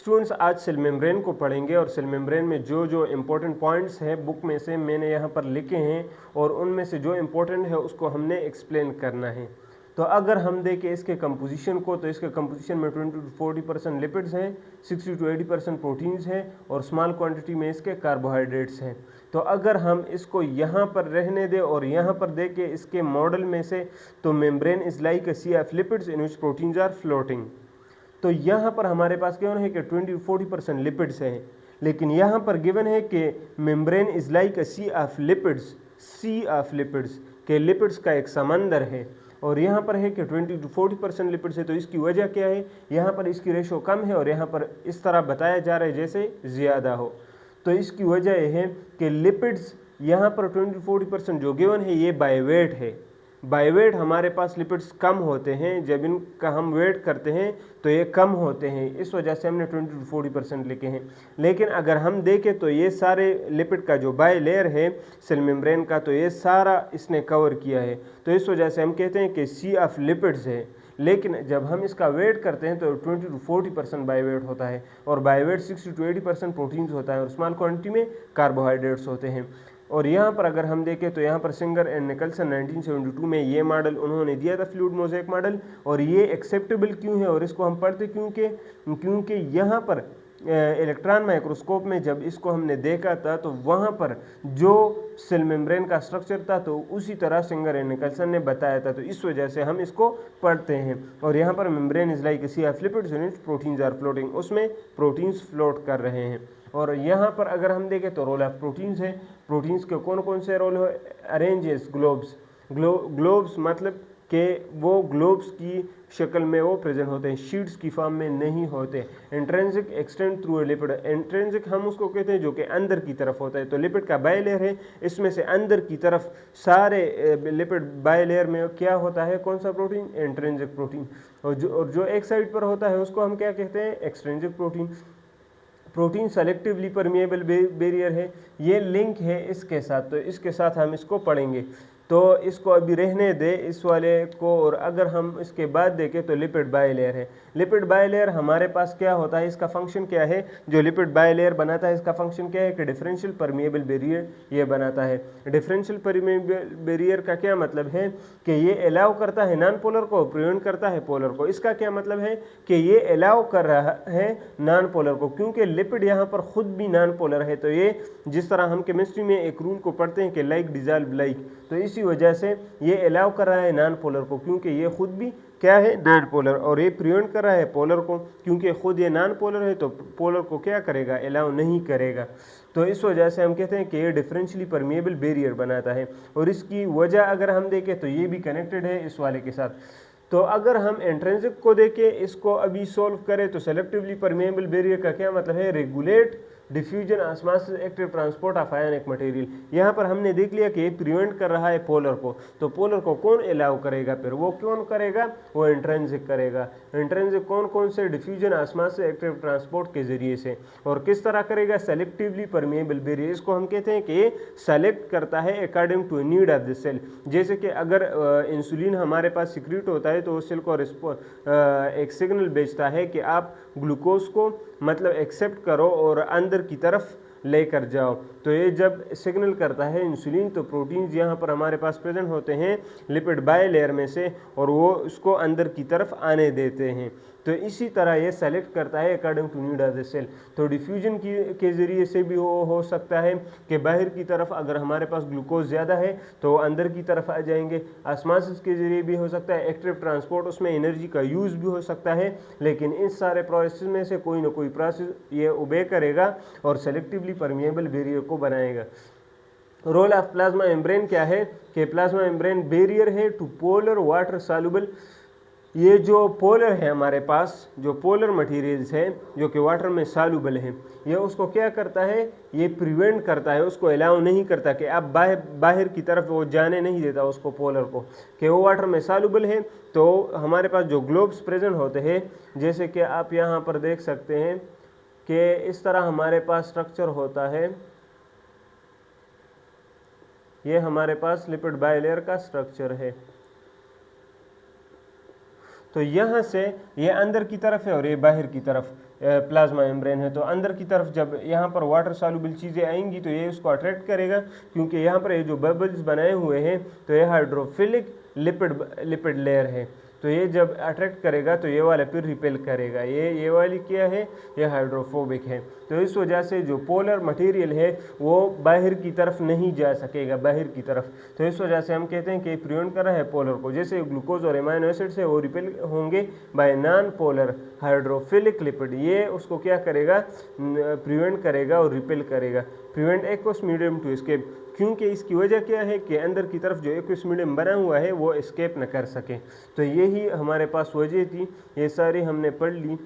Students आज cell membrane को पढ़ेंगे और सेल मेम्ब्रेन में जो जो इम्पोर्टेंट पॉइंट्स हैं बुक में से मैंने यहाँ पर लिखे हैं और उनमें से जो इम्पोर्टेंट है उसको हमने एक्सप्लेन करना है। तो अगर हम देखें इसके कंपोजिशन को तो इसके कंपोजिशन में 20 to 40% लिपिड्स हैं, 60 to 80% प्रोटीन्स हैं और स्मॉल क्वांटिटी में इसके कार्बोहाइड्रेट्स हैं। तो अगर हम इसको यहाँ पर रहने दें और यहाँ पर देखें इसके मॉडल में से तो membrane is like a sea of lipids in which proteins are floating. तो यहाँ पर हमारे पास क्या है कि 20-40% लिपिड्स हैं, लेकिन यहाँ पर गिवन है कि membrane is like a sea of lipids, sea of lipids के लिपिड्स का एक समंदर है और यहाँ पर है कि 20-40% लिपिड्स है। तो इसकी वजह क्या है, यहाँ पर इसकी रेशो कम है और यहाँ पर इस तरह बताया जा रहा है जैसे ज़्यादा हो। तो इसकी वजह यह है कि लिपिड्स यहाँ पर 20-40% जो गिवन है ये बाय वेट है। बाय वेट हमारे पास लिपिड्स कम होते हैं, जब इनका हम वेट करते हैं तो ये कम होते हैं, इस वजह से हमने 20-40% लिखे हैं। लेकिन अगर हम देखें तो ये सारे लिपिड का जो बाय लेयर है सेल मेम्ब्रेन का, तो ये सारा इसने कवर किया है। तो इस वजह से हम कहते हैं कि सी ऑफ लिपिड्स है। लेकिन जब हम इसका वेट करते हैं तो 20-40% बाय वेट होता है और बाय वेट 60 to 80% प्रोटीन्स होता है और स्मॉल क्वांटिटी में कार्बोहाइड्रेट्स होते हैं। और यहाँ पर अगर हम देखें तो यहाँ पर सिंगर एंड निकलसन 1972 में ये मॉडल उन्होंने दिया था, फ्लूइड मोज़ेक मॉडल। और ये एक्सेप्टेबल क्यों है और इसको हम पढ़ते क्योंकि यहाँ पर इलेक्ट्रॉन माइक्रोस्कोप में जब इसको हमने देखा था तो वहाँ पर जो सेल मेम्ब्रेन का स्ट्रक्चर था तो उसी तरह सिंगर एंड निकलसन ने बताया था, तो इस वजह से हम इसको पढ़ते हैं। और यहाँ पर membrane is like sea of lipids in which proteins are floating, उसमें प्रोटीन्स फ्लोट कर रहे हैं। और यहाँ पर अगर हम देखें तो रोल ऑफ प्रोटीन्स है। प्रोटीन्स के कौन कौन से रोल है, अरेंजेस ग्लोब्स, ग्लोब्स मतलब कि वो ग्लोब्स की शक्ल में वो प्रेजेंट होते हैं, शीट्स की फॉर्म में नहीं होते। Intrinsic extend through a lipid, intrinsic हम उसको कहते हैं जो कि अंदर की तरफ होता है। तो लिपिड का बाय लेयर है, इसमें से अंदर की तरफ सारे लिपिड बाय लेयर में क्या होता है, कौन सा प्रोटीन, इंट्रिंसिक प्रोटीन। और जो एक साइड पर होता है उसको हम क्या कहते हैं, extrinsic protein. Protein selectively permeable barrier है, ये लिंक है इसके साथ, तो इसके साथ हम इसको पढ़ेंगे। तो इसको अभी रहने दे इस वाले को। और अगर हम इसके बाद देखें तो लिपिड बाय लेयर है। लिपिड बाय लेयर हमारे पास क्या होता है, इसका फंक्शन क्या है, जो लिपिड बाय लेयर बनाता है इसका फंक्शन क्या है कि डिफरेंशियल परमिएबल बैरियर ये बनाता है। डिफरेंशियल परमिएबल बैरियर का क्या मतलब है कि ये अलाउ करता है नॉन पोलर को, प्रिवेंट करता है पोलर को। इसका क्या मतलब है कि ये अलाउ कर रहा है नॉन पोलर को, क्योंकि लिपिड यहाँ पर खुद भी नॉन पोलर है। तो ये जिस तरह हम केमिस्ट्री में एक रूल को पढ़ते हैं कि लाइक डिजॉल्व लाइक, तो इसी वजह से ये अलाउ कर रहा है नॉन पोलर को, क्योंकि ये खुद भी क्या है, नॉन पोलर। और ये प्रिवेंट कर रहा है पोलर को, क्योंकि खुद ये नॉन पोलर है तो पोलर को क्या करेगा, अलाउ नहीं करेगा। तो इस वजह से हम कहते हैं कि ये डिफरेंशियली परमिएबल बैरियर बनाता है। और इसकी वजह अगर हम देखें तो ये भी कनेक्टेड है इस वाले के साथ। तो अगर हम इंट्रिंसिक को देखें, इसको अभी सोल्व करें तो सेलेक्टिवली परमिएबल बैरियर का क्या मतलब है, regulate diffusion osmosis active transport of ionic material. यहाँ पर हमने देख लिया कि ये प्रिवेंट कर रहा है पोलर को, तो पोलर को कौन अलाउ करेगा, फिर वो कौन करेगा, वो इंट्रिंसिक करेगा। इंट्रिंसिक कौन कौन से, डिफ्यूजन ऑस्मोसिस एक्टिव ट्रांसपोर्ट के जरिए से। और किस तरह करेगा, सेलेक्टिवली परमिएबल बैरियर। इसको हम कहते हैं कि सेलेक्ट करता है according to need of the cell. जैसे कि अगर इंसुलिन हमारे पास सिक्रीट होता है तो वो सेल को एक सिग्नल भेजता है कि आप ग्लूकोज को मतलब एक्सेप्ट करो और अंदर की तरफ लेकर जाओ। तो ये जब सिग्नल करता है इंसुलिन, तो प्रोटीन्स यहाँ पर हमारे पास प्रेजेंट होते हैं लिपिड बाय लेयर में से और वो उसको अंदर की तरफ आने देते हैं। तो इसी तरह ये सेलेक्ट करता है according to need of the cell. तो डिफ्यूजन के ज़रिए से भी हो सकता है कि बाहर की तरफ अगर हमारे पास ग्लूकोज ज़्यादा है तो अंदर की तरफ आ जाएंगे। ऑस्मोसिस के ज़रिए भी हो सकता है, एक्टिव ट्रांसपोर्ट उसमें एनर्जी का यूज़ भी हो सकता है। लेकिन इस सारे प्रोसेस में से कोई ना कोई प्रोसेस ये ओबे करेगा और सेलेक्टिवली परमिएबल बैरियर को बनाएगा। रोल ऑफ प्लाज्मा मेम्ब्रेन क्या है कि प्लाज्मा मेम्ब्रेन बैरियर है टू पोलर वाटर सॉल्युबल। ये जो पोलर है हमारे पास, जो पोलर मटेरियल्स है जो कि वाटर में सॉल्युबल है, ये उसको क्या करता है, ये प्रिवेंट करता है, उसको अलाउ नहीं करता कि आप बाहर की तरफ वो जाने नहीं देता उसको, पोलर को, कि वो वाटर में सॉल्युबल है। तो हमारे पास जो ग्लोब्स प्रेजेंट होते हैं, जैसे कि आप यहाँ पर देख सकते हैं कि इस तरह हमारे पास स्ट्रक्चर होता है। ये हमारे पास लिपिड बाय लेयर का स्ट्रक्चर है। तो यहाँ से ये अंदर की तरफ है और ये बाहर की तरफ। प्लाज्मा मेम्ब्रेन है। तो अंदर की तरफ जब यहाँ पर वाटर सॉल्युबल चीज़ें आएंगी तो ये उसको अट्रैक्ट करेगा, क्योंकि यहाँ पर ये जो बबल्स बनाए हुए हैं तो ये हाइड्रोफिलिक लिपिड लेयर है। तो ये जब अट्रैक्ट करेगा तो ये वाला फिर रिपेल करेगा। ये वाली क्या है, ये हाइड्रोफोबिक है। तो इस वजह से जो पोलर मटेरियल है वो बाहर की तरफ नहीं जा सकेगा, बाहर की तरफ। तो इस वजह से हम कहते हैं कि प्रिवेंट कर रहा है पोलर को। जैसे ग्लूकोज और एमाइनो एसिड्स है वो रिपेल होंगे by non polar hydrophilic lipid, ये उसको क्या करेगा, प्रिवेंट करेगा और रिपेल करेगा। Prevent aqueous medium to escape, क्योंकि इसकी वजह क्या है कि अंदर की तरफ जो एक्वस मीडियम बना हुआ है वो एस्केप न कर सके। तो यही हमारे पास वजह थी, ये सारी हमने पढ़ ली।